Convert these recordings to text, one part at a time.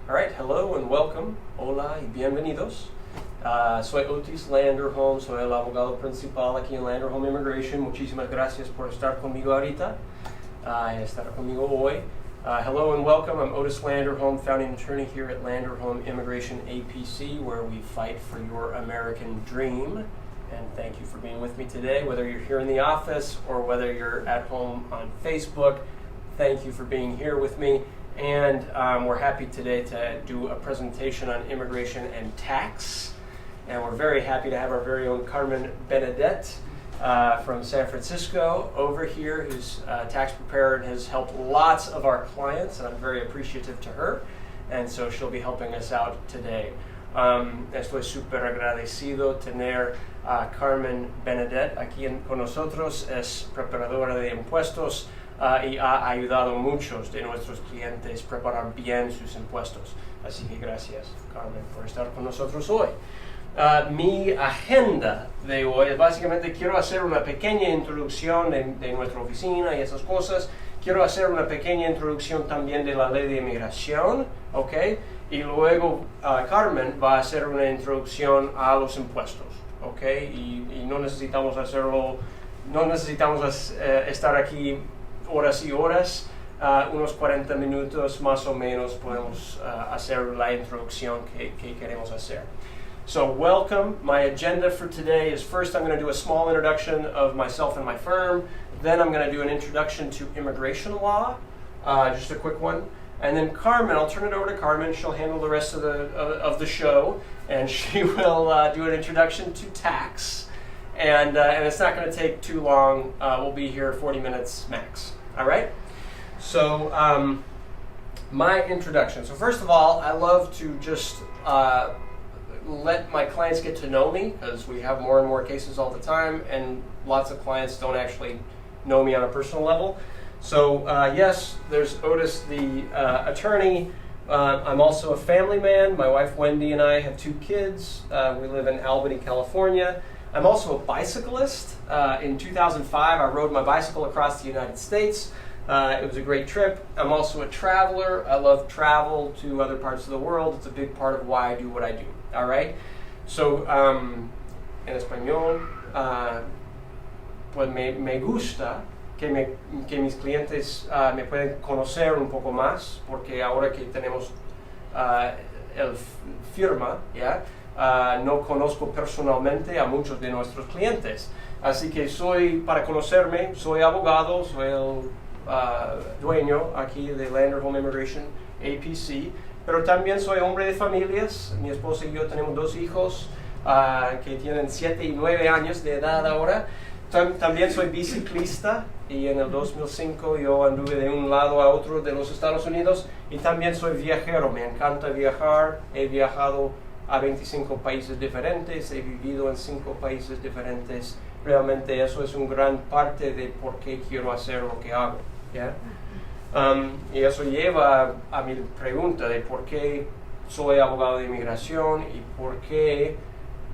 All right, hello and welcome. Hola y bienvenidos. Soy Otis Landerholm, soy el abogado principal aquí en Landerholm Inmigración. Muchísimas gracias por estar conmigo ahorita, estar conmigo hoy. Hello and welcome. I'm Otis Landerholm, founding attorney here at Landerholm Immigration A.P.C, where we fight for your American dream. And thank you for being with me today, whether you're here in the office or whether you're at home on Facebook. Thank you for being here with me. And we're happy today to do a presentation on immigration and tax. And we're very happy to have our very own Carmen Benedette from San Francisco over here, who's a tax preparer and has helped lots of our clients, and I'm very appreciative to her. And so she'll be helping us out today. Estoy súper agradecido tener a Carmen Benedette aquí con nosotros. Es preparadora de impuestos y ha ayudado a muchos de nuestros clientes a preparar bien sus impuestos. Así que gracias, Carmen, por estar con nosotros hoy. Mi agenda de hoy es básicamente quiero hacer una pequeña introducción de nuestra oficina y esas cosas. Quiero hacer una pequeña introducción también de la ley de inmigración, ¿ok? Y luego Carmen va a hacer una introducción a los impuestos, ¿ok? Y no necesitamos hacerlo, no necesitamos estar aquí horas y horas, unos 40 minutos más o menos podemos hacer la introducción que queremos hacer. So welcome. My agenda for today is first I'm going to do a small introduction of myself and my firm. Then I'm going to do an introduction to immigration law, just a quick one. And then Carmen, I'll turn it over to Carmen. She'll handle the rest of the show, and she will do an introduction to tax. And it's not going to take too long. We'll be here 40 minutes max. All right? So my introduction. So first of all, I love to just let my clients get to know me, because we have more and more cases all the time, and lots of clients don't actually know me on a personal level. So yes, there's Otis, the attorney. I'm also a family man. My wife Wendy and I have 2 kids. We live in Albany, California. I'm also a bicyclist. In 2005, I rode my bicycle across the United States. It was a great trip. I'm also a traveler. I love travel to other parts of the world. It's a big part of why I do what I do. All right? So, en español, pues me gusta que mis clientes me pueden conocer un poco más, porque ahora que tenemos el firma, ¿ya? No conozco personalmente a muchos de nuestros clientes. Así que para conocerme, soy abogado, soy el dueño aquí de Landerholm Immigration A.P.C., pero también soy hombre de familias. Mi esposa y yo tenemos 2 hijos que tienen 7 y 9 años de edad ahora. También soy biciclista y en el 2005 yo anduve de un lado a otro de los Estados Unidos, y también soy viajero. Me encanta viajar. He viajado a 25 países diferentes, he vivido en 5 países diferentes. Realmente eso es una gran parte de por qué quiero hacer lo que hago. ¿Yeah? Y eso lleva a mi pregunta de por qué soy abogado de inmigración y por qué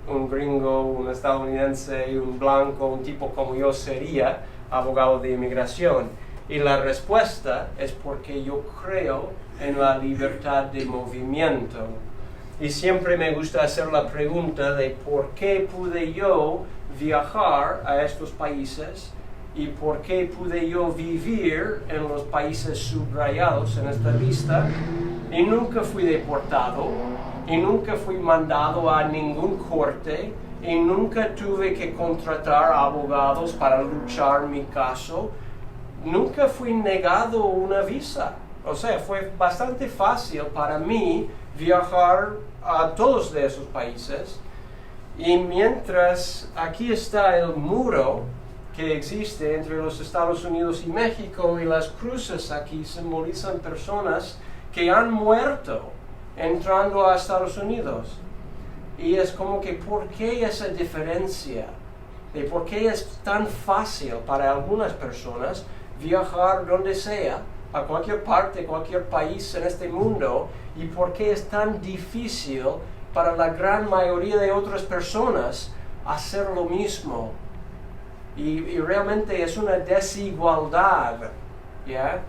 un gringo, un estadounidense, un blanco, un tipo como yo sería abogado de inmigración. Y la respuesta es porque yo creo en la libertad de movimiento. Y siempre me gusta hacer la pregunta de por qué pude yo viajar a estos países y por qué pude yo vivir en los países subrayados en esta lista y nunca fui deportado y nunca fui mandado a ningún corte y nunca tuve que contratar abogados para luchar mi caso. Nunca fui negado una visa. O sea, fue bastante fácil para mí viajar a todos de esos países. Y mientras aquí está el muro que existe entre los Estados Unidos y México, y las cruces aquí simbolizan personas que han muerto entrando a Estados Unidos. Y es como que, ¿por qué esa diferencia? De por qué es tan fácil para algunas personas viajar donde sea, a cualquier parte, cualquier país en este mundo, y por qué es tan difícil para la gran mayoría de otras personas hacer lo mismo. Y realmente es una desigualdad, ¿ya?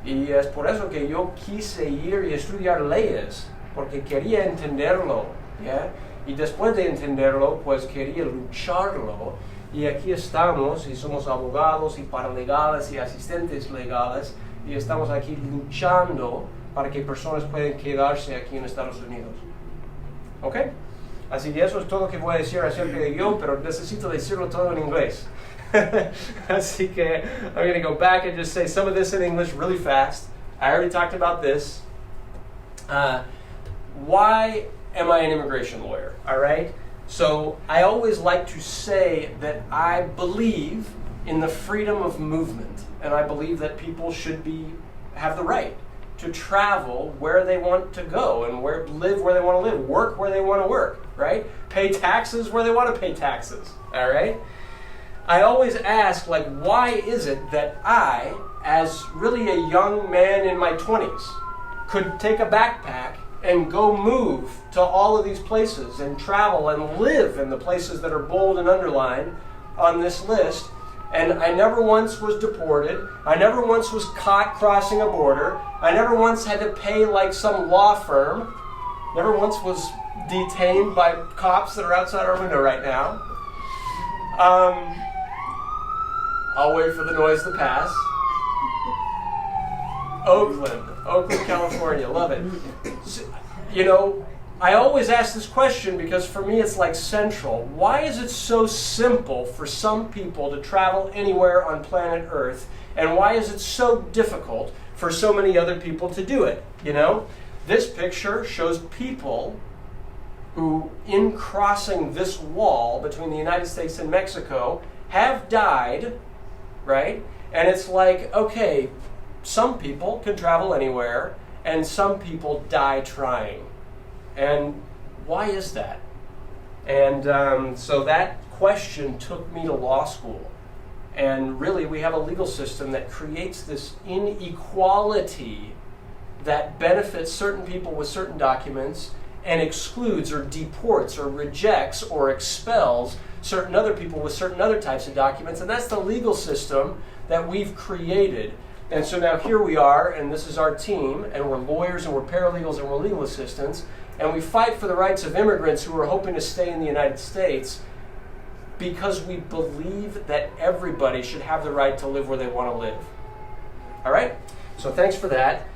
Y es por eso que yo quise ir y estudiar leyes, porque quería entenderlo, ¿ya? Y después de entenderlo, pues quería lucharlo. Y aquí estamos, y somos abogados y paralegales y asistentes legales, y estamos aquí luchando para que personas puedan quedarse aquí en Estados Unidos. ¿Ok? Así que eso es todo lo que voy a decir acerca de yo, pero necesito decirlo todo en inglés. Así que I'm going to go back and just say some of this in English really fast. I already talked about this. Why am I an immigration lawyer? All right? So I always like to say that I believe in the freedom of movement, and I believe that people should have the right to travel where they want to go and live where they want to live, work where they want to work, right? Pay taxes where they want to pay taxes, all right? I always ask, like, why is it that I, as really a young man in my 20s, could take a backpack and go move to all of these places and travel and live in the places that are bold and underlined on this list, and I never once was deported, I never once was caught crossing a border, I never once had to pay like some law firm, never once was detained by cops that are outside our window right now. I'll wait for the noise to pass. Oakland, California, love it. So, you know, I always ask this question because for me it's like central. Why is it so simple for some people to travel anywhere on planet Earth, and why is it so difficult for so many other people to do it? You know, this picture shows people who, in crossing this wall between the United States and Mexico, have died, right? And it's like, okay, some people can travel anywhere, and some people die trying. And why is that? And so that question took me to law school. And really, we have a legal system that creates this inequality that benefits certain people with certain documents and excludes or deports or rejects or expels certain other people with certain other types of documents. And that's the legal system that we've created. And so now here we are, and this is our team, and we're lawyers, and we're paralegals, and we're legal assistants, and we fight for the rights of immigrants who are hoping to stay in the United States because we believe that everybody should have the right to live where they want to live. All right? So thanks for that.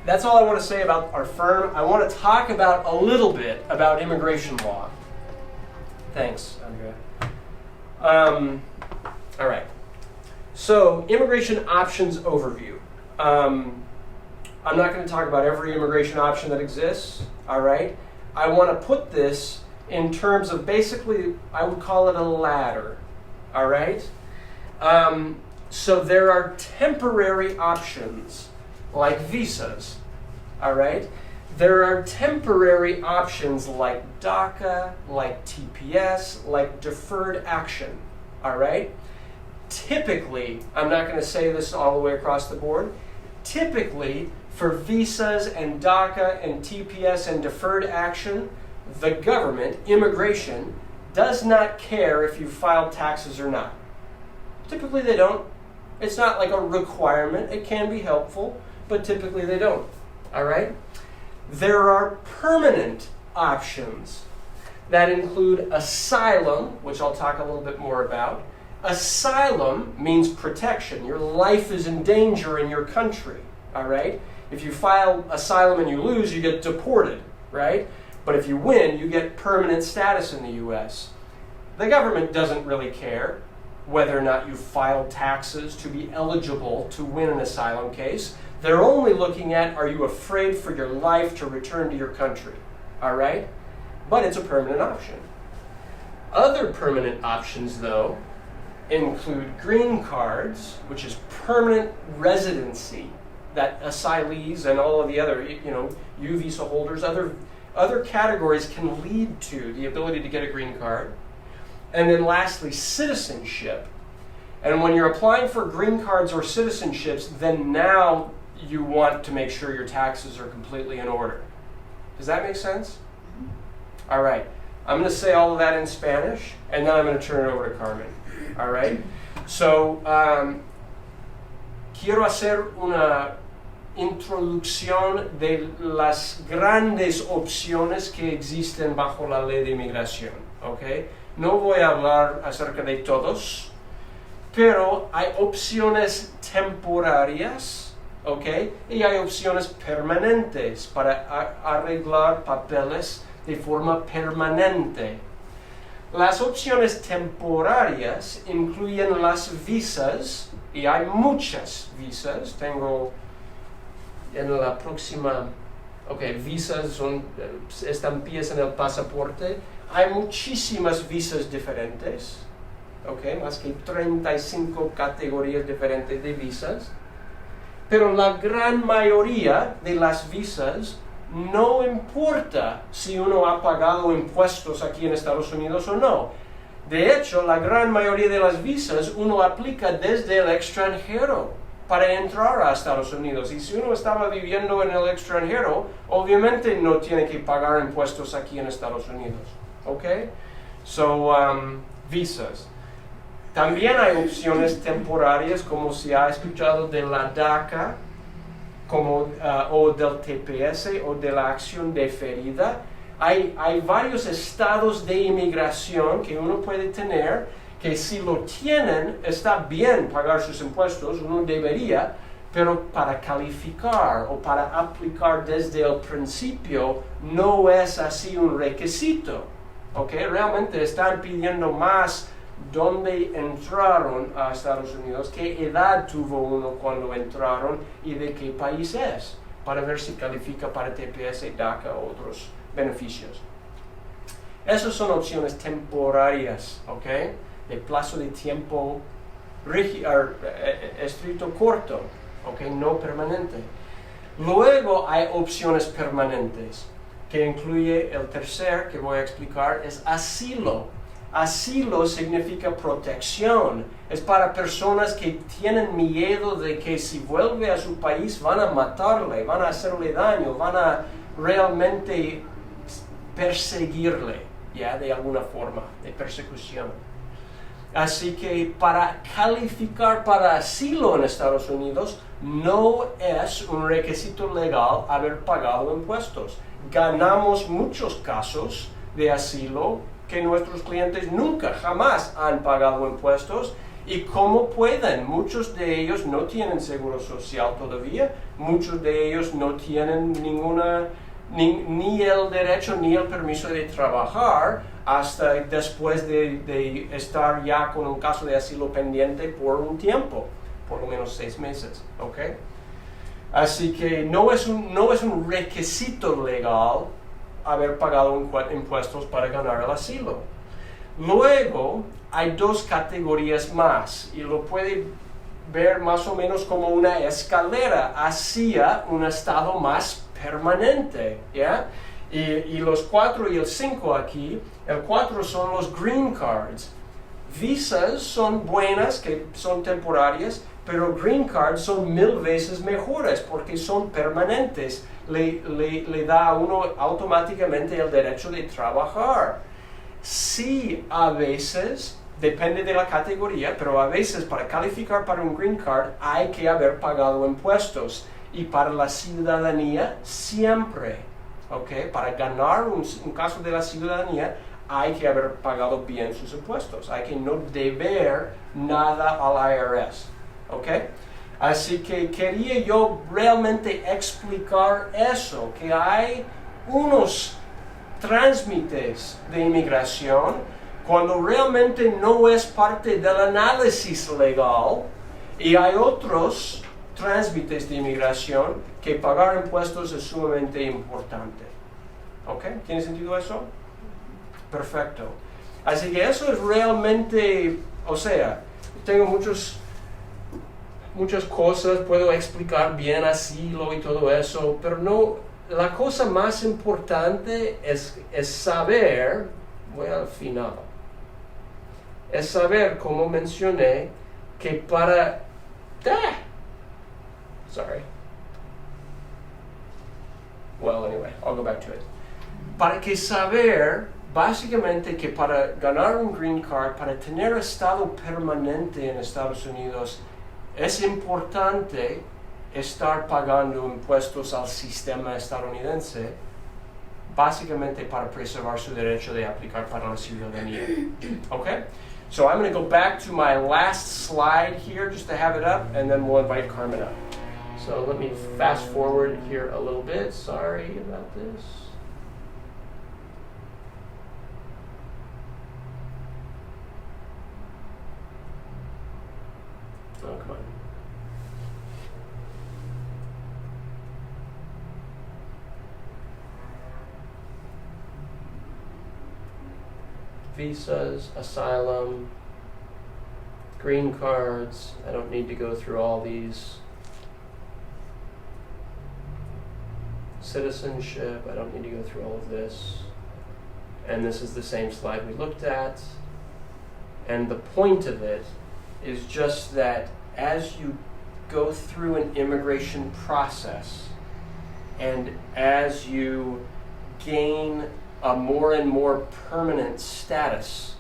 That's all I want to say about our firm. I want to talk about a little bit about immigration law. Thanks, Andrea. All right. So, immigration options overview. I'm not going to talk about every immigration option that exists, all right? I want to put this in terms of basically, I would call it a ladder, all right? So there are temporary options, like visas, all right? There are temporary options like DACA, like TPS, like deferred action, all right? Typically, I'm not going to say this all the way across the board, typically for visas and DACA and TPS and deferred action, the government, immigration, does not care if you filed taxes or not. Typically they don't. It's not like a requirement. It can be helpful, but typically they don't. All right? There are permanent options that include asylum, which I'll talk a little bit more about. Asylum means protection. Your life is in danger in your country, all right? If you file asylum and you lose, you get deported, right? But if you win, you get permanent status in the U.S. The government doesn't really care whether or not you filed taxes to be eligible to win an asylum case. They're only looking at, are you afraid for your life to return to your country, all right? But it's a permanent option. Other permanent options, though, include green cards, which is permanent residency that asylees and all of the other, U visa holders, other categories can lead to the ability to get a green card. And then lastly, citizenship. And when you're applying for green cards or citizenships, then now you want to make sure your taxes are completely in order. Does that make sense? All right. I'm going to say all of that in Spanish, and then I'm going to turn it over to Carmen. All right? So, quiero hacer una introducción de las grandes opciones que existen bajo la ley de inmigración, ¿ok? No voy a hablar acerca de todos, pero hay opciones temporarias, ¿ok? Y hay opciones permanentes para arreglar papeles de forma permanente. Las opciones temporarias incluyen las visas, y hay muchas visas. Tengo en la próxima, visas son estampillas en el pasaporte. Hay muchísimas visas diferentes, más que 35 categorías diferentes de visas. Pero la gran mayoría de las visas no importa si uno ha pagado impuestos aquí en Estados Unidos o no. De hecho, la gran mayoría de las visas uno aplica desde el extranjero para entrar a Estados Unidos. Y si uno estaba viviendo en el extranjero, obviamente no tiene que pagar impuestos aquí en Estados Unidos. Visas. También hay opciones temporarias, como se ha escuchado de la DACA, o del TPS, o de la acción deferida. Hay varios estados de inmigración que uno puede tener, que si lo tienen, está bien pagar sus impuestos, uno debería, pero para calificar o para aplicar desde el principio no es así un requisito. Realmente están pidiendo más dónde entraron a Estados Unidos, qué edad tuvo uno cuando entraron y de qué país es, para ver si califica para TPS, DACA o otros beneficios. Esas son opciones temporarias, de plazo de tiempo estricto corto, no permanente. Luego hay opciones permanentes, que incluye el tercer que voy a explicar, es asilo. Asilo significa protección. Es para personas que tienen miedo de que si vuelve a su país van a matarle, van a hacerle daño, van a realmente perseguirle, de alguna forma, de persecución. Así que para calificar para asilo en Estados Unidos no es un requisito legal haber pagado impuestos. Ganamos muchos casos de asilo que nuestros clientes nunca, jamás han pagado impuestos. ¿Y cómo pueden? Muchos de ellos no tienen seguro social todavía, muchos de ellos no tienen ni el derecho ni el permiso de trabajar hasta después de estar ya con un caso de asilo pendiente por un tiempo, por lo menos 6 meses, Así que no es un requisito legal haber pagado impuestos para ganar el asilo. Luego hay 2 categorías más, y lo puede ver más o menos como una escalera hacia un estado más permanente, Y los 4 y el 5 aquí, el 4 son los green cards. Visas son buenas, que son temporarias, pero green cards son 1000 veces mejores porque son permanentes. Le da a uno automáticamente el derecho de trabajar. Sí, a veces, depende de la categoría, pero a veces para calificar para un green card hay que haber pagado impuestos. Y para la ciudadanía, siempre. Para ganar un caso de la ciudadanía hay que haber pagado bien sus impuestos. Hay que no deber nada al IRS. Así que quería yo realmente explicar eso, que hay unos trámites de inmigración cuando realmente no es parte del análisis legal, y hay otros trámites de inmigración que pagar impuestos es sumamente importante. ¿Tiene sentido eso? Perfecto. Así que eso es realmente, tengo muchas cosas, puedo explicar bien asilo y todo eso, pero no, la cosa más importante es saber, voy al final, es saber, como mencioné, que para... Well, anyway, I'll go back to it. Para que saber, básicamente, que para ganar un green card, para tener estado permanente en Estados Unidos, es importante estar pagando impuestos al sistema estadounidense básicamente para preservar su derecho de aplicar para la ciudadanía. Okay? So I'm going to go back to my last slide here just to have it up, and then we'll invite Carmen up. So let me fast forward here a little bit. Sorry about this. Oh, come on. Visas, asylum, green cards. I don't need to go through all these. Citizenship, I don't need to go through all of this. And this is the same slide we looked at. And the point of it is just that as you go through an immigration process and as you gain a more and more permanent status,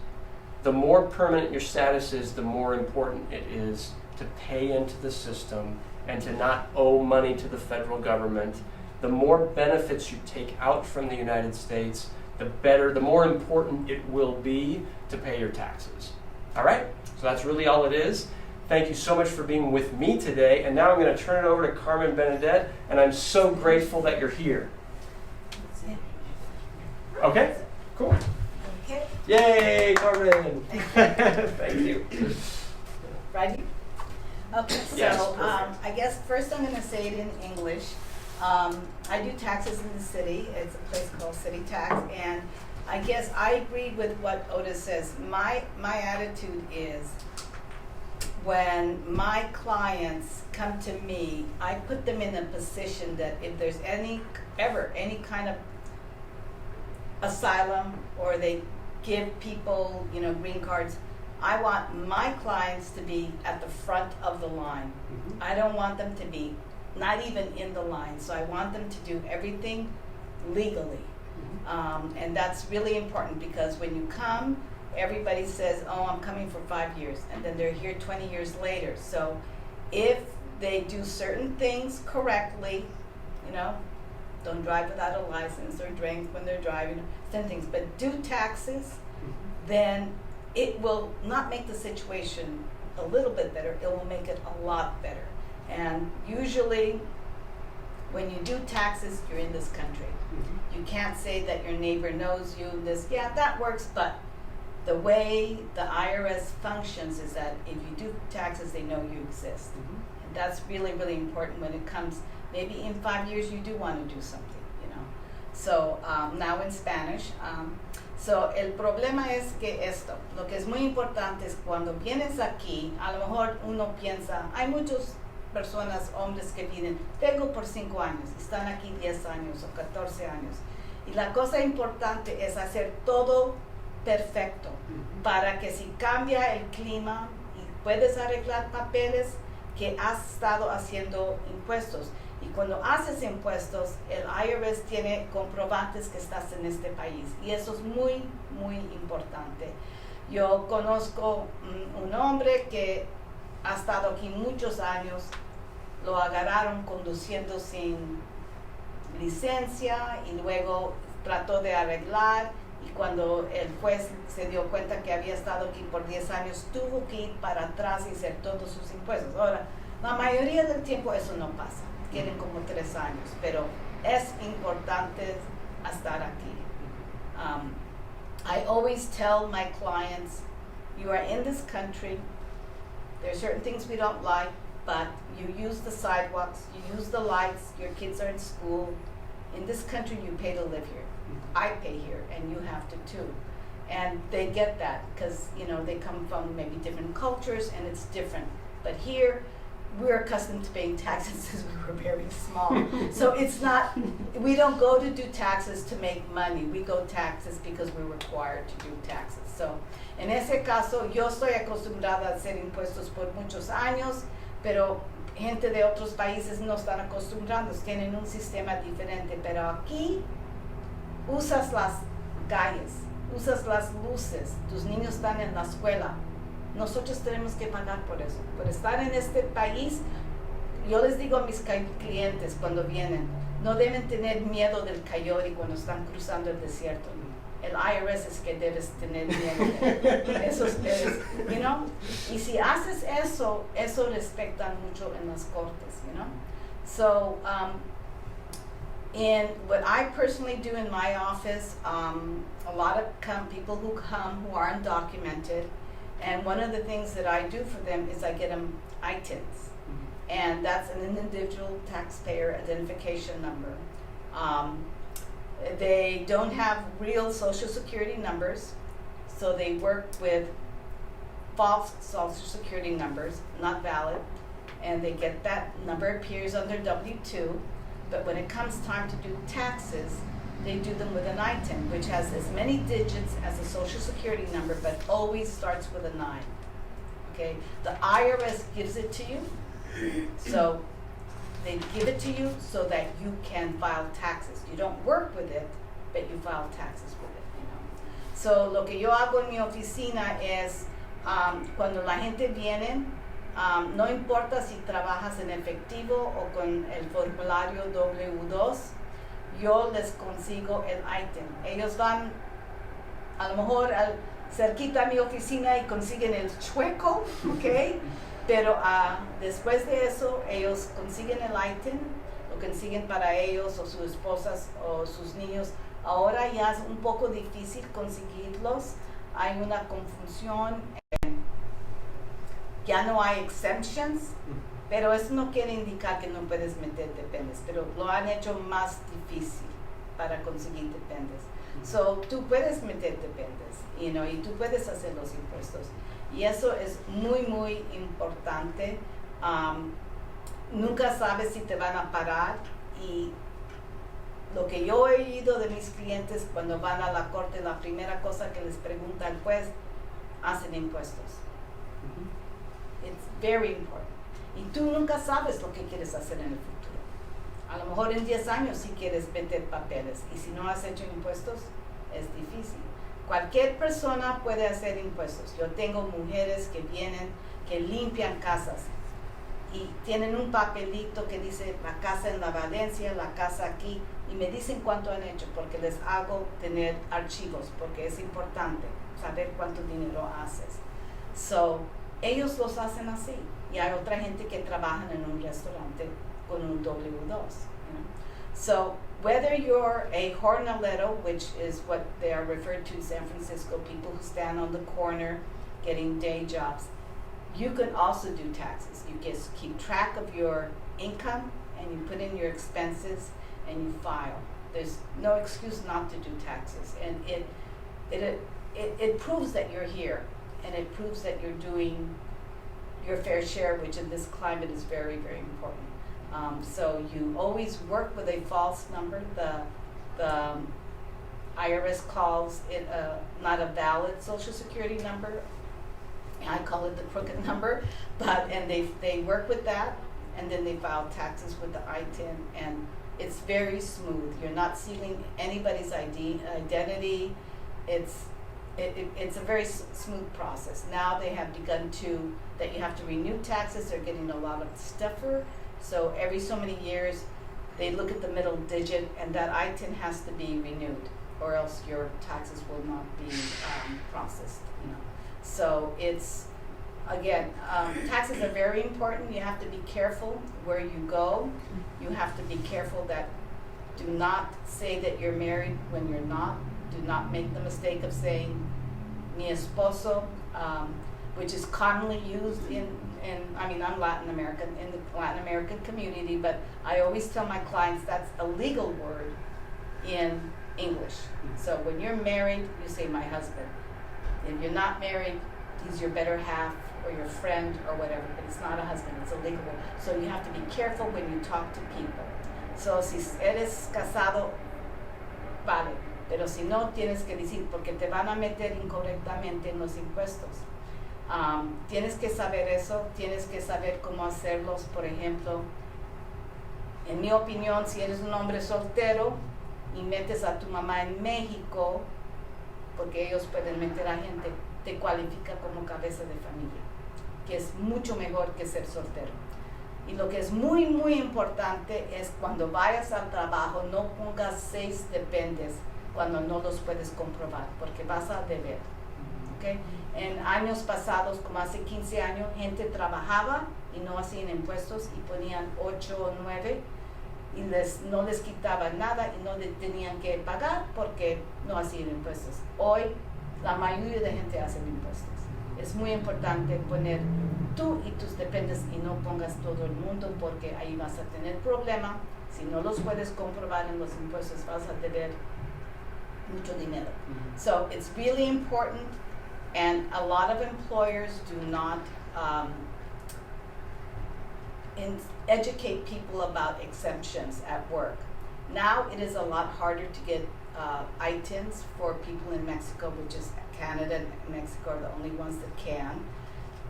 the more permanent your status is, the more important it is to pay into the system and to not owe money to the federal government. The more benefits you take out from the United States, the better, the more important it will be to pay your taxes. All right? So that's really all it is. Thank you so much for being with me today. And now I'm going to turn it over to Carmen Benedette, and I'm so grateful that you're here. Okay? Cool. Okay. Yay, Carmen! Thank you. Ready? Okay, so Yes, I guess first I'm going to say it in English. I do taxes in the city. It's a place called City Tax, and I guess I agree with what Otis says. My attitude is when my clients come to me, I put them in a position that if there's any kind of asylum or they give people, green cards, I want my clients to be at the front of the line. Mm-hmm. I don't want them to be not even in the line. So I want them to do everything legally. Mm-hmm. And that's really important because when you come, everybody says, oh, I'm coming for 5 years. And then they're here 20 years later. So if they do certain things correctly, don't drive without a license or drink when they're driving, certain things, but do taxes, then it will not make the situation a little bit better, it will make it a lot better. And usually, when you do taxes, you're in this country. Mm-hmm. You can't say that your neighbor knows you, that works, but the way the IRS functions is that if you do taxes, they know you exist. Mm-hmm. And that's really, really important when it comes, maybe in 5 years you do want to do something, So now in Spanish. So el problema es que esto, lo que es muy importante es cuando vienes aquí, a lo mejor uno piensa, hay muchas personas, hombres que vienen, tengo por 5 años, están aquí 10 años o 14 años. Y la cosa importante es hacer todo perfecto para que si cambia el clima y puedes arreglar papeles que has estado haciendo impuestos. Y cuando haces impuestos, el IRS tiene comprobantes que estás en este país. Y eso es muy, muy importante. Yo conozco un hombre que ha estado aquí muchos años. Lo agarraron conduciendo sin licencia y luego trató de arreglar. Y cuando el juez se dio cuenta que había estado aquí por 10 años, tuvo que ir para atrás y hacer todos sus impuestos. Ahora, la mayoría del tiempo eso no pasa. Tienen como 3 años, pero es importante estar aquí. I always tell my clients, you are in this country, there are certain things we don't like, but you use the sidewalks, you use the lights, your kids are in school. In this country, you pay to live here. I pay here, and you have to too. And they get that because, they come from maybe different cultures, and it's different. But here, we're accustomed to paying taxes since we were very small. So it's not, we don't go to do taxes to make money. We go taxes because we're required to do taxes. So en ese caso, yo estoy acostumbrada a hacer impuestos por muchos años, pero gente de otros países no están acostumbrados, tienen un sistema diferente. Pero aquí usas las calles, usas las luces, tus niños están en la escuela. nosotros tenemos que pagar por eso. Por estar en este país, yo les digo a mis clientes cuando vienen, no deben tener miedo del coyote cuando están cruzando el desierto. El IRS es que debes tener miedo. Eso es, you know? Y si haces eso, eso respetan mucho en las cortes, you know? So, and what I personally do in my office, a lot of people who come who are undocumented, and one of the things that I do for them is I get them ITINs, and that's an individual taxpayer identification number. They don't have real social security numbers, so they work with false social security numbers, not valid, and they get that number appears on their W-2, but when it comes time to do taxes, they do them with an ITIN, which has as many digits as a social security number, but always starts with a 9, okay? The IRS gives it to you, so they give it to you so that you can file taxes. You don't work with it, but you file taxes with it, you know. So lo que yo hago en mi oficina es, cuando la gente viene, no importa si trabajas en efectivo o con el formulario W2, yo les consigo el ITIN. Ellos van a lo mejor cerquita a mi oficina y consiguen el chueco, ¿ok? Pero después de eso, ellos consiguen el ITIN, lo consiguen para ellos o sus esposas o sus niños. Ahora ya es un poco difícil conseguirlos. Hay una confusión. Ya no hay exemptions, pero eso no quiere indicar que no puedes meter dependes, pero lo han hecho más difícil para conseguir dependes. So, tú puedes meter dependes, you know, y tú puedes hacer los impuestos. Y eso es muy, muy importante. Nunca sabes si te van a parar. Y lo que yo he oído de mis clientes cuando van a la corte, la primera cosa que les pregunta el juez, ¿hacen impuestos? It's very important. Y tú nunca sabes lo que quieres hacer en el futuro. A lo mejor en 10 años sí quieres meter papeles. Y si no has hecho impuestos, es difícil. Cualquier persona puede hacer impuestos. Yo tengo mujeres que vienen, que limpian casas y tienen un papelito que dice la casa en la Valencia, la casa aquí, y me dicen cuánto han hecho porque les hago tener archivos, porque es importante saber cuánto dinero haces. So, ellos los hacen así. Y hay otra gente que trabaja en un restaurante con un W2. You know? So, whether you're a jornalero, which is what they are referred to in San Francisco, people who stand on the corner getting day jobs, you can also do taxes. You just keep track of your income and you put in your expenses and you file. There's no excuse not to do taxes, and it proves that you're here, and it proves that you're doing your fair share, which in this climate is very, very important. So you always work with a false number. The IRS calls it not a valid Social Security number. I call it the crooked number, and they work with that, and then they file taxes with the ITIN, and it's very smooth. You're not stealing anybody's identity. It's a very smooth process. Now they have begun that you have to renew taxes. They're getting a lot of stiffer. So every so many years, they look at the middle digit, and that ITIN has to be renewed, or else your taxes will not be processed. You know. So it's, again, taxes are very important. You have to be careful where you go. You have to be careful that do not say that you're married when you're not. Do not make the mistake of saying mi esposo, which is commonly used I'm Latin American, in the Latin American community, but I always tell my clients that's a legal word in English. So when you're married, you say my husband. If you're not married, he's your better half or your friend or whatever, but it's not a husband, it's a legal word. So you have to be careful when you talk to people. So si eres casado, vale. Pero si no, tienes que decir, porque te van a meter incorrectamente en los impuestos. Tienes que saber eso, tienes que saber cómo hacerlos. Por ejemplo, en mi opinión, si eres un hombre soltero y metes a tu mamá en México, porque ellos pueden meter a gente te cualifica como cabeza de familia, que es mucho mejor que ser soltero. Y lo que es muy, muy importante es cuando vayas al trabajo, no pongas 6 dependes cuando no los puedes comprobar, porque vas a deber. ¿Okay? En años pasados, como hace 15 años, gente trabajaba y no hacían impuestos y ponían 8 o 9 y no les quitaban nada y no tenían que pagar porque no hacían impuestos. Hoy la mayoría de gente hace impuestos. Es muy importante poner tú y tus dependes y no pongas todo el mundo, porque ahí vas a tener problema. Si no los puedes comprobar en los impuestos, vas a deber mucho dinero. So it's really important, and a lot of employers do not educate people about exemptions at work. Now it is a lot harder to get ITINs for people in Mexico, which is Canada and Mexico are the only ones that can.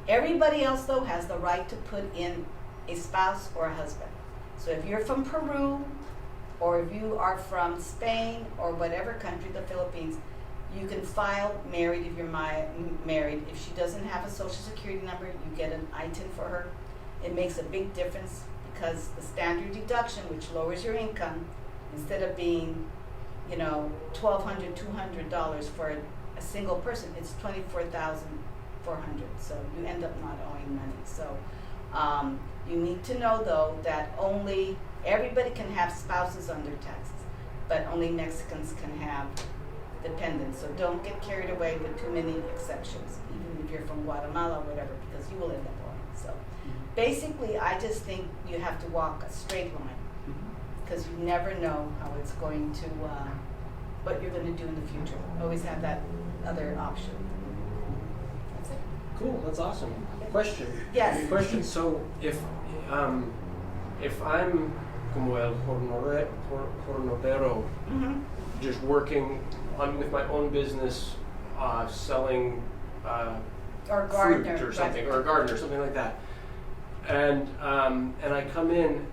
Everybody else, though, has the right to put in a spouse or a husband. So if you're from Peru, or if you are from Spain, or whatever country, the Philippines, you can file married if you're married. If she doesn't have a social security number, you get an ITIN for her. It makes a big difference because the standard deduction, which lowers your income, instead of being, $1,200, $200 for a single person, it's $24,400. So you end up not owing money. So you need to know, though, that everybody can have spouses on their taxes, but only Mexicans can have dependents. So don't get carried away with too many exceptions, even if you're from Guatemala or whatever, because you will end up owing. So basically, I just think you have to walk a straight line, because you never know how it's going to, what you're going to do in the future. Always have that other option. That's it. Cool, that's awesome. Question. Yes. Question. So if I'm como el jornalero, just working with my own business, selling or gardener, fruit or something, or a gardener, something like that, and I come in,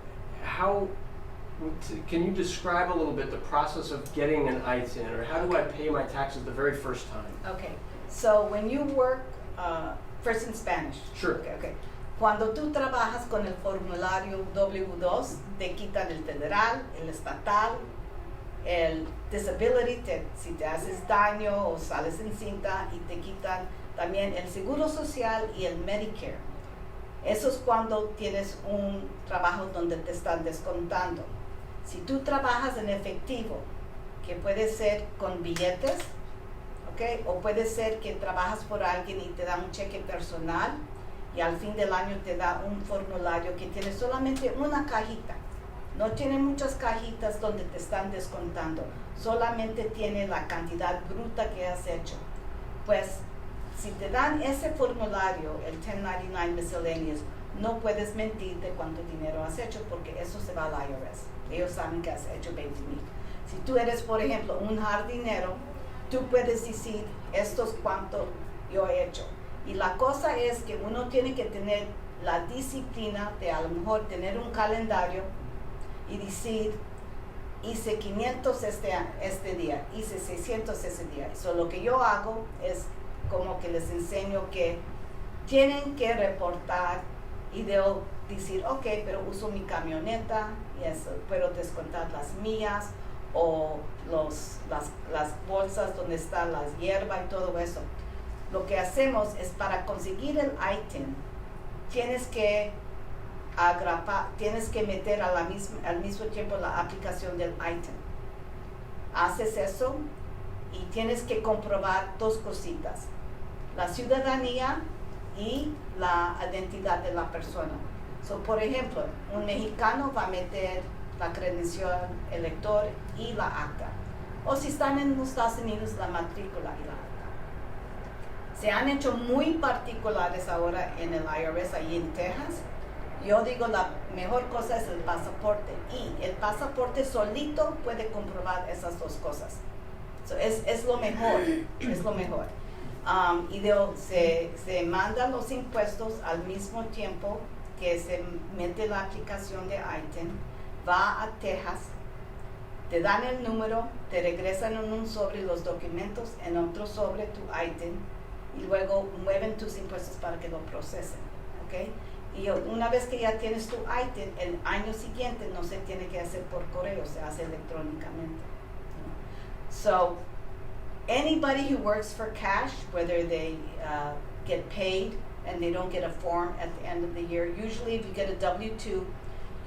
can you describe a little bit the process of getting an ITIN, or how do I pay my taxes the very first time? Okay, so when you work, first in Spanish. Sure. Okay. Cuando tú trabajas con el formulario W2, te quitan el federal, el estatal, el disability, si te haces daño o sales en cinta, y te quitan también el seguro social y el Medicare. Eso es cuando tienes un trabajo donde te están descontando. Si tú trabajas en efectivo, que puede ser con billetes, ¿okay? O puede ser que trabajas por alguien y te da un cheque personal y al fin del año te da un formulario que tiene solamente una cajita. No tiene muchas cajitas donde te están descontando. Solamente tiene la cantidad bruta que has hecho. Pues, si te dan ese formulario, el 1099 miscellaneous, no puedes mentir de cuánto dinero has hecho, porque eso se va al IRS. Ellos saben que has hecho 20,000. Si tú eres, por ejemplo, un jardinero, tú puedes decir, esto es cuánto yo he hecho. Y la cosa es que uno tiene que tener la disciplina de a lo mejor tener un calendario y decir, hice 500 este día, hice 600 ese día. So, lo que yo hago es como que les enseño que tienen que reportar y debo decir, ok, pero uso mi camioneta y eso, puedo descontar las millas o las bolsas donde está la hierba y todo eso. Lo que hacemos es, para conseguir el ITIN, tienes que meter al mismo tiempo la aplicación del ITIN. Haces eso y tienes que comprobar 2 cositas: la ciudadanía y la identidad de la persona. So, por ejemplo, un mexicano va a meter la credencial elector y la acta. O si están en los Estados Unidos, la matrícula y la acta. Se han hecho muy particulares ahora en el IRS, ahí en Texas. Yo digo, la mejor cosa es el pasaporte, y el pasaporte solito puede comprobar esas 2 cosas. So, es lo mejor, es lo mejor. Y se mandan los impuestos al mismo tiempo que se mete la aplicación de ITIN, va a Texas, te dan el número, te regresan en un sobre los documentos, en otro sobre tu ITIN, y luego mueven tus impuestos para que lo procesen, ¿ok? Y una vez que ya tienes tu ITIN, el año siguiente no se tiene que hacer por correo, se hace electrónicamente. So, anybody who works for cash, whether they get paid and they don't get a form at the end of the year, usually if you get a W-2,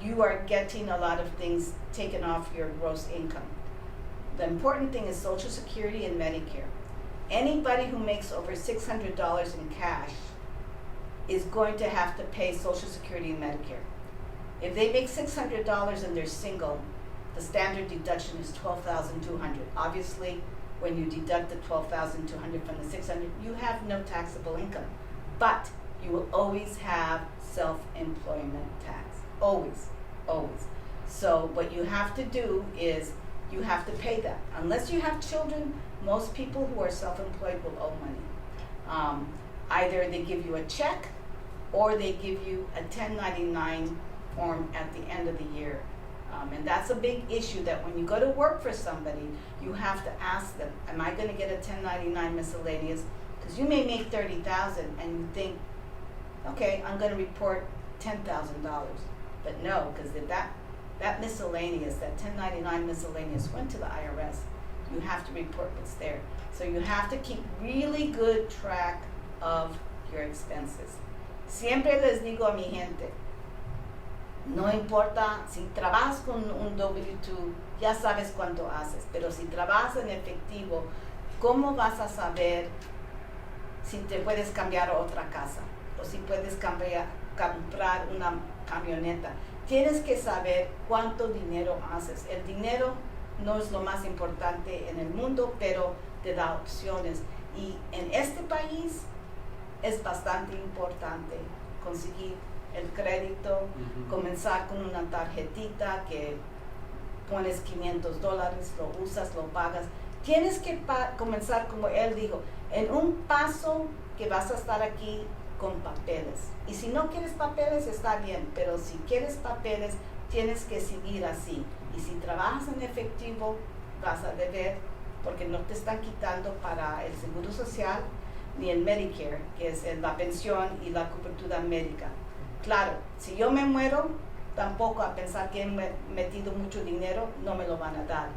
you are getting a lot of things taken off your gross income. The important thing is Social Security and Medicare. Anybody who makes over $600 in cash is going to have to pay Social Security and Medicare. If they make $600 and they're single, the standard deduction is $12,200. Obviously, when you deduct the $12,200 from the $600, you have no taxable income. But you will always have self-employment tax. Always, always. So what you have to do is you have to pay that. Unless you have children, most people who are self-employed will owe money. Either they give you a check or they give you a 1099 form at the end of the year. And that's a big issue, that when you go to work for somebody, you have to ask them, am I going to get a 1099 miscellaneous? Because you may make $30,000 and you think, okay, I'm going to report $10,000. But no, because if that miscellaneous, that 1099 miscellaneous went to the IRS, you have to report what's there. So you have to keep really good track of your expenses. Siempre les digo a mi gente, no importa si trabajas con un W-2, ya sabes cuánto haces, pero si trabajas en efectivo, ¿cómo vas a saber si te puedes cambiar a otra casa o si puedes comprar una camioneta? Tienes que saber cuánto dinero haces. El dinero no es lo más importante en el mundo, pero te da opciones. Y en este país es bastante importante conseguir el crédito, comenzar con una tarjetita que pones $500, lo usas, lo pagas. Tienes que comenzar, como él dijo, en un paso que vas a estar aquí con papeles. Y si no quieres papeles, está bien, pero si quieres papeles, tienes que seguir así. Y si trabajas en efectivo, vas a deber, porque no te están quitando para el seguro social ni el Medicare, que es la pensión y la cobertura médica. Claro, si yo me muero, tampoco a pensar que he metido mucho dinero, no me lo van a dar.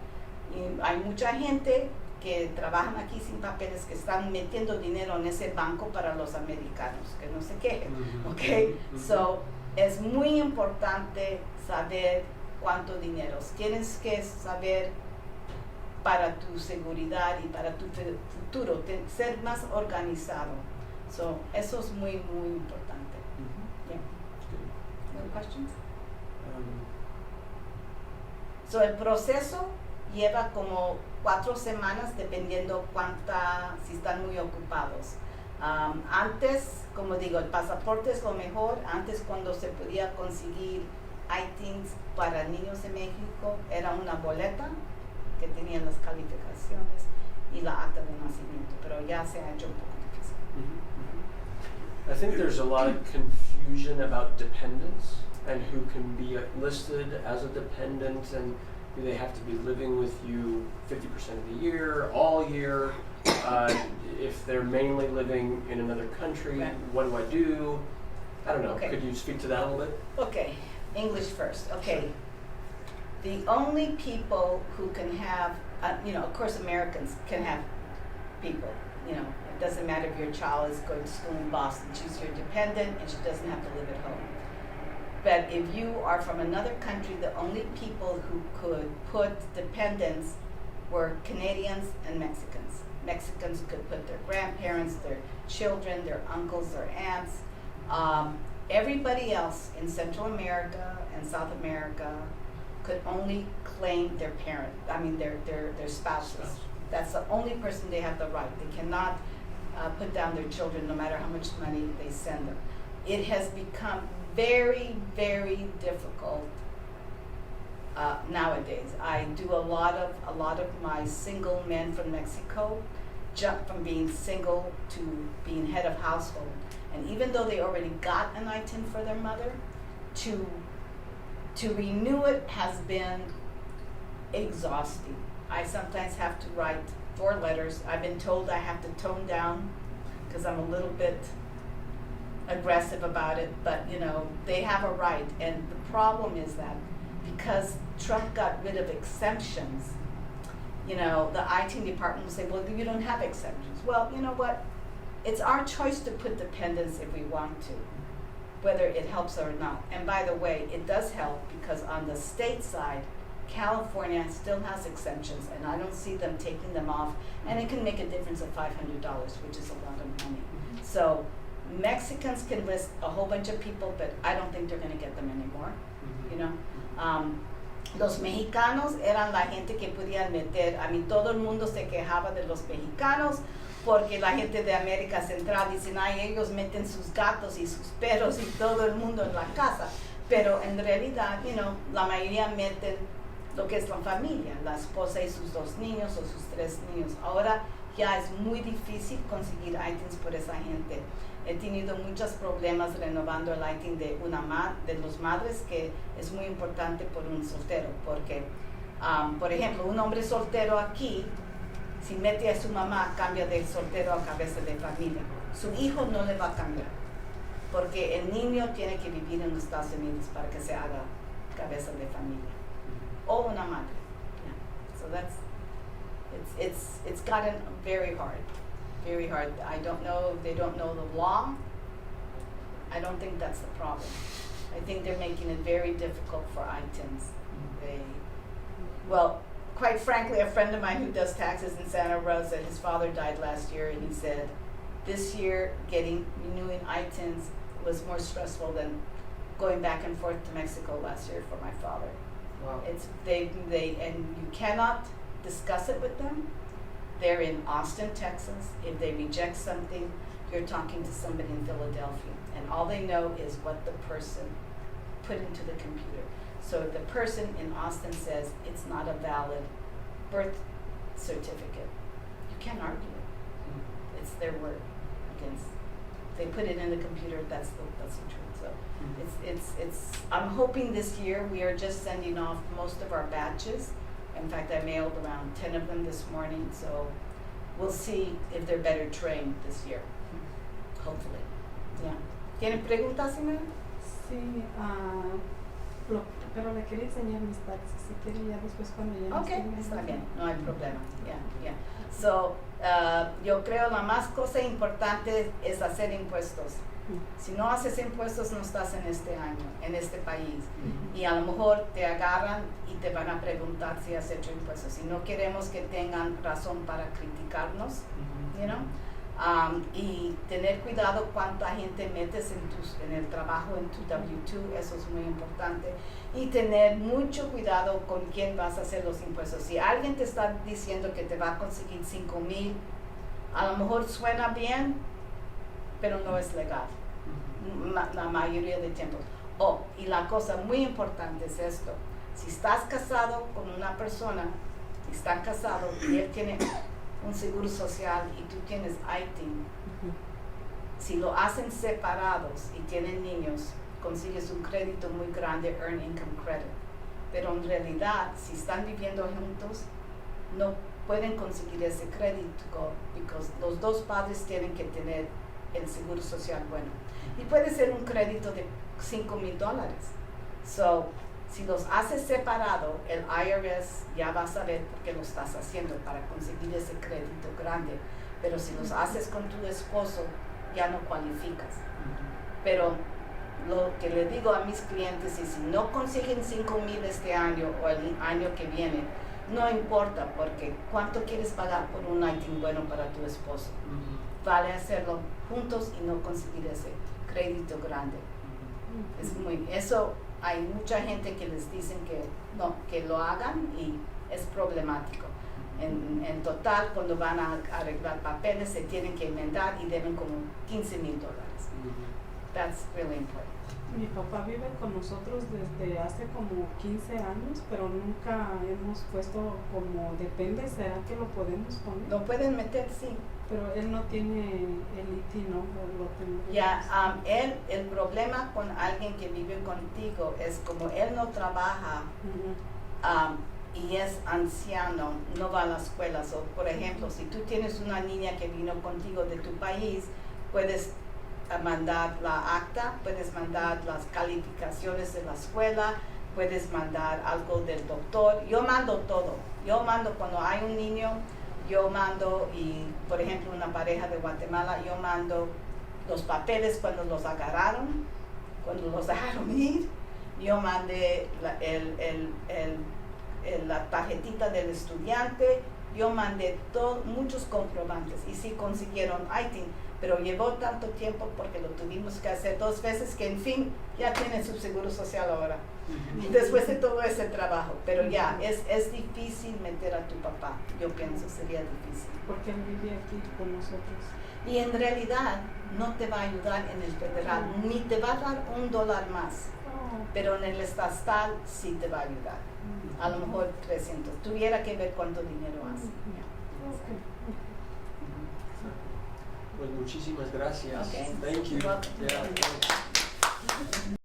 Y hay mucha gente que trabajan aquí sin papeles, que están metiendo dinero en ese banco para los americanos, que no se quejen, ¿ok? So, es muy importante saber cuánto dinero. Tienes que saber para tu seguridad y para tu futuro, ser más organizado. So, eso es muy, muy importante. Yeah. Other questions? So, el proceso lleva como 4 semanas, dependiendo si están muy ocupados. Antes, como digo, el pasaporte es lo mejor. Antes, cuando se podía conseguir ITINs para niños de México, era una boleta que tenía las calificaciones y la acta de nacimiento, pero ya se ha hecho un poco difícil. I think there's a lot of confusion about dependents and who can be listed as a dependent, and do they have to be living with you 50% of the year, all year? If they're mainly living in another country, right. What do I do? I don't know. Okay. Could you speak to that a little bit? Okay, English first. Okay. Sure. The only people who can have, of course Americans can have people, it doesn't matter if your child is going to school in Boston, she's your dependent and she doesn't have to live at home. But if you are from another country, the only people who could put dependents were Canadians and Mexicans. Mexicans could put their grandparents, their children, their uncles, their aunts. Everybody else in Central America and South America could only claim their their spouses. That's the only person they have the right. They cannot put down their children no matter how much money they send them. It has become very, very difficult nowadays. I do a lot of my single men from Mexico jump from being single to being head of household. And even though they already got an ITIN for their mother, to renew it has been exhausting. I sometimes have to write 4 letters. I've been told I have to tone down because I'm a little bit aggressive about it, but you know, they have a right. And the problem is that because Trump got rid of exemptions, you know, the IT department will say, well, you don't have exemptions. Well, you know what? It's our choice to put dependents if we want to, whether it helps or not. And by the way, it does help because on the state side, California still has exemptions, and I don't see them taking them off, and it can make a difference of $500, which is a lot of money. So Mexicans can list a whole bunch of people, but I don't think they're going to get them anymore, you know. Los mexicanos eran la gente que podían meter, a mí todo el mundo se quejaba de los mexicanos, porque la gente de América Central dicen, ay, ellos meten sus gatos y sus perros y todo el mundo en la casa, pero en realidad, you know, la mayoría meten lo que es la familia, la esposa y sus 2 niños o sus 3 niños. Ahora ya es muy difícil conseguir ITINs por esa gente. He tenido muchos problemas renovando el ITIN de los madres, que es muy importante por un soltero, porque, por ejemplo, un hombre soltero aquí, si mete a su mamá, cambia de soltero a cabeza de familia. Su hijo no le va a cambiar, porque el niño tiene que vivir en los Estados Unidos para que se haga cabeza de familia. O una madre. Yeah. So that's, it's gotten very hard. Very hard. I don't know if they don't know the law. I don't think that's the problem. I think they're making it very difficult for ITINs. Well, quite frankly, a friend of mine who does taxes in Santa Rosa, his father died last year, and he said, this year renewing ITINs was more stressful than going back and forth to Mexico last year for my father. Wow. And you cannot discuss it with them. They're in Austin, Texas. If they reject something, you're talking to somebody in Philadelphia, and all they know is what the person put into the computer. So if the person in Austin says it's not a valid birth certificate, you can't argue it. It's their word against. They put it in the computer. That's the truth. So it's. I'm hoping this year we are just sending off most of our batches. In fact, I mailed around 10 of them this morning. So we'll see if they're better trained this year. Hopefully. Yeah. ¿Tienen preguntas, señora? Sí. Pero le quería enseñar mis taxes, si quiere ya después cuando ya no Okay, está bien, no hay problema. Yeah. So, yo creo la más cosa importante es hacer impuestos. Si no haces impuestos, no estás en este año, en este país. Y a lo mejor te agarran y te van a preguntar si has hecho impuestos. Y no queremos que tengan razón para criticarnos, you know? Y tener cuidado cuánta gente metes en el trabajo, en tu W2, eso es muy importante. Y tener mucho cuidado con quién vas a hacer los impuestos. Si alguien te está diciendo que te va a conseguir 5,000, a lo mejor suena bien, pero no es legal, la mayoría de tiempos. Y la cosa muy importante es esto: si estás casado con una persona, están casados y él tiene un seguro social y tú tienes ITIN, si lo hacen separados y tienen niños, consigues un crédito muy grande, Earned Income Credit. Pero en realidad, si están viviendo juntos, no pueden conseguir ese crédito, porque los dos padres tienen que tener el seguro social bueno. Y puede ser un crédito de $5,000. So, si los haces separado, el IRS ya va a saber por qué lo estás haciendo, para conseguir ese crédito grande. Pero si los haces con tu esposo, ya no cualificas. Pero lo que le digo a mis clientes es, si no consiguen 5,000 este año o el año que viene, no importa, porque ¿cuánto quieres pagar por un ITIN bueno para tu esposo? Vale hacerlo juntos y no conseguir ese crédito grande. Eso hay mucha gente que les dicen que no, que lo hagan, y es problemático. En total, cuando van a arreglar papeles, se tienen que enmendar y deben como $15,000. That's really important. Mi papá vive con nosotros desde hace como 15 años, pero nunca hemos puesto como depende. ¿Será que lo podemos poner? Lo pueden meter, sí. Pero él no tiene el IT, ¿no? Ya, el problema con alguien que vive contigo es como él no trabaja, y es anciano, no va a la escuela. So, por ejemplo, si tú tienes una niña que vino contigo de tu país, puedes mandar la acta, puedes mandar las calificaciones de la escuela, puedes mandar algo del doctor. Yo mando todo. Yo mando cuando hay un niño, yo mando, y por ejemplo una pareja de Guatemala, yo mando los papeles cuando los agarraron, cuando los dejaron ir. Yo mandé la tarjetita del estudiante, yo mandé muchos comprobantes, y sí consiguieron ITIN, pero llevó tanto tiempo porque lo tuvimos que hacer 2 veces, que en fin ya tienen su seguro social ahora, después de todo ese trabajo. Pero ya es difícil meter a tu papá, yo pienso sería difícil. Porque él vive aquí con nosotros. Y en realidad no te va a ayudar en el federal, ni te va a dar $1 más, pero en el estatal sí te va a ayudar. A lo mejor 300. Tuviera que ver cuánto dinero hace. Pues muchísimas gracias. Okay. Thank you. Welcome. Yeah.